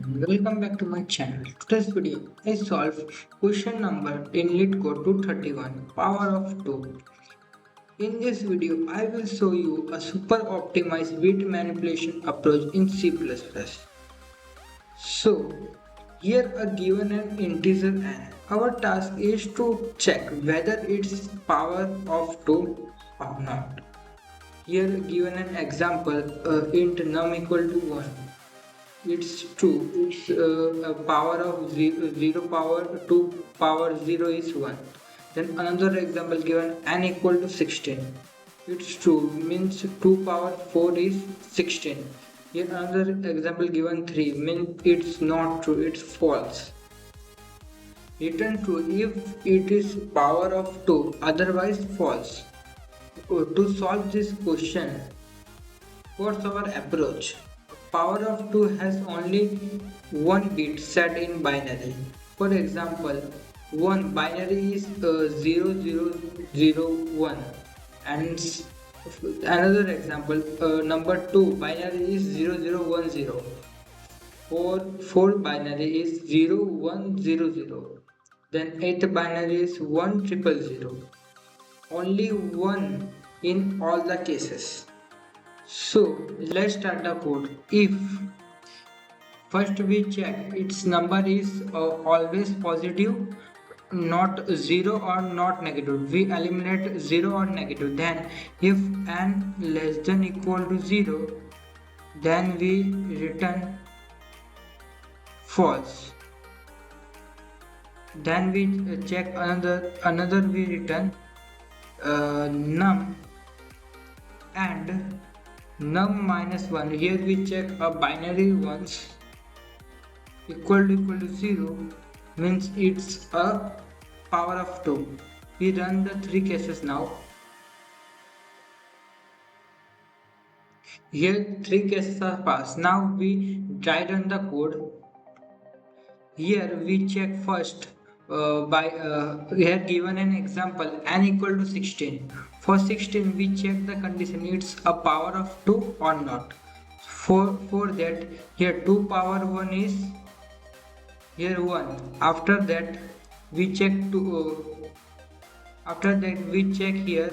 everyone, welcome back to my channel. Today's video I solve question number in LeetCode 231 power of 2. In this video I will show you a super optimized bit manipulation approach in C++. So here are given an integer n. Our task is to check whether it's power of 2 or not. Here given an example int num equal to 1. It's true. It's a power of 0 power 2 power 0 is 1. Then another example given n equal to 16. It's true. Means 2 power 4 is 16. Here another example given 3 means it's not true. It's false. Return true if it is power of 2, otherwise false. To solve this question, what's our approach? Power of 2 has only one bit set in binary. For example, one binary is 0001 and another example number 2 binary is 0010. Four binary is 0100. Then 8th binary is 1000. Only one in all the cases. So let's start the code. If first we check its number is always positive, not 0 or not negative, we eliminate 0 or negative. Then if n less than equal to 0, then we return false. Then we check another we return num and num minus 1. Here we check a binary once equal to 0 means it's a power of 2. We run the three cases now. Here three cases are passed. Now we try run the code. Here we check first by here given an example n equal to 16. For 16 we check the condition it's a power of 2 or not. For that here 2 power 1 is here 1. After that we check here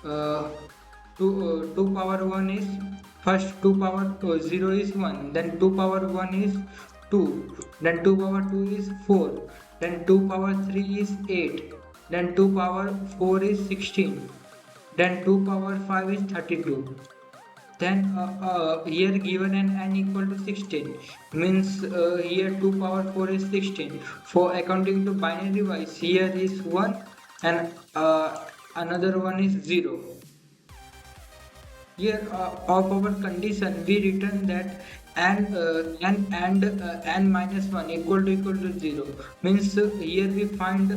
2 power 1 is first 2 power 0 is 1, then 2 power 1 is 2, then 2 power 2 is 4, then 2 power 3 is 8, then 2 power 4 is 16, then 2 power 5 is 32. Then here given an n equal to 16 means here 2 power 4 is 16. For accounting to binary wise, here is 1 and another one is 0. Here of our condition we return that n minus 1 equal to 0 means here we find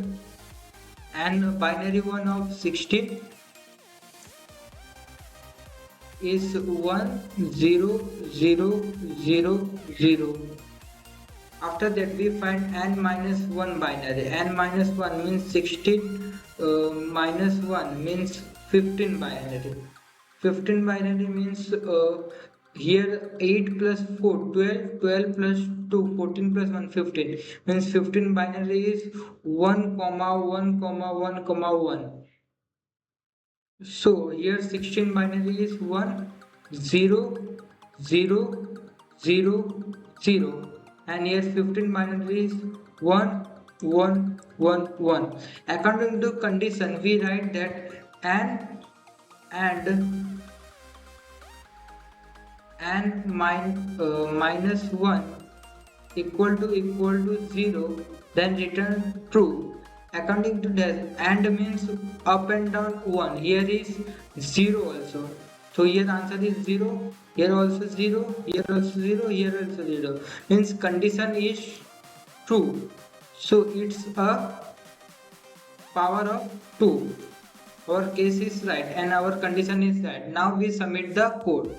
n binary one of 16 is 1 0 0 0 0. After that we find n minus 1 binary. N minus 1 means 16 minus 1 means 15 binary. 15 binary means here 8 plus 4 12, 12 plus 2 14 plus 1 15 means 15 binary is 1 comma 1 comma 1 comma 1. So here 16 binary is 1 0 0 0 0 and here 15 binary is 1 1 1 1. According to condition we write that and minus 1 equal to 0, then return true. According to that, and means up and down 1. Here is 0 also. So here answer is 0. Here also 0. Here also 0. Here also 0. Means condition is true. So it's a power of 2. Our case is right and our condition is right. Now we submit the code.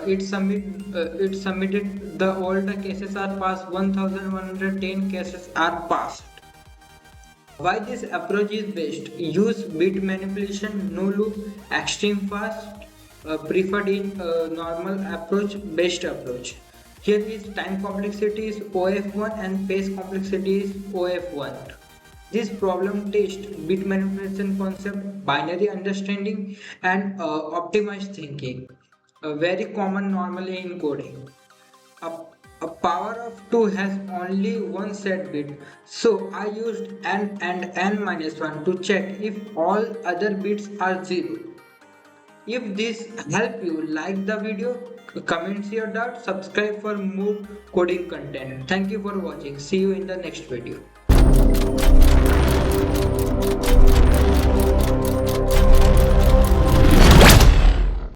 It submitted. The all the cases are passed. 1110 cases are passed. Why this approach is best? Use bit manipulation, no loop, extreme fast, preferred in normal approach based approach. Here is time complexity is OF1 and pace complexity is OF1. This problem test bit manipulation concept, binary understanding, and optimized thinking. Very common normally in coding. A, a power of 2 has only one set bit, so I used n and n minus 1 to check if all other bits are 0. If this help you, like the video, comment your doubt, subscribe for more coding content. Thank you for watching. See you in the next video.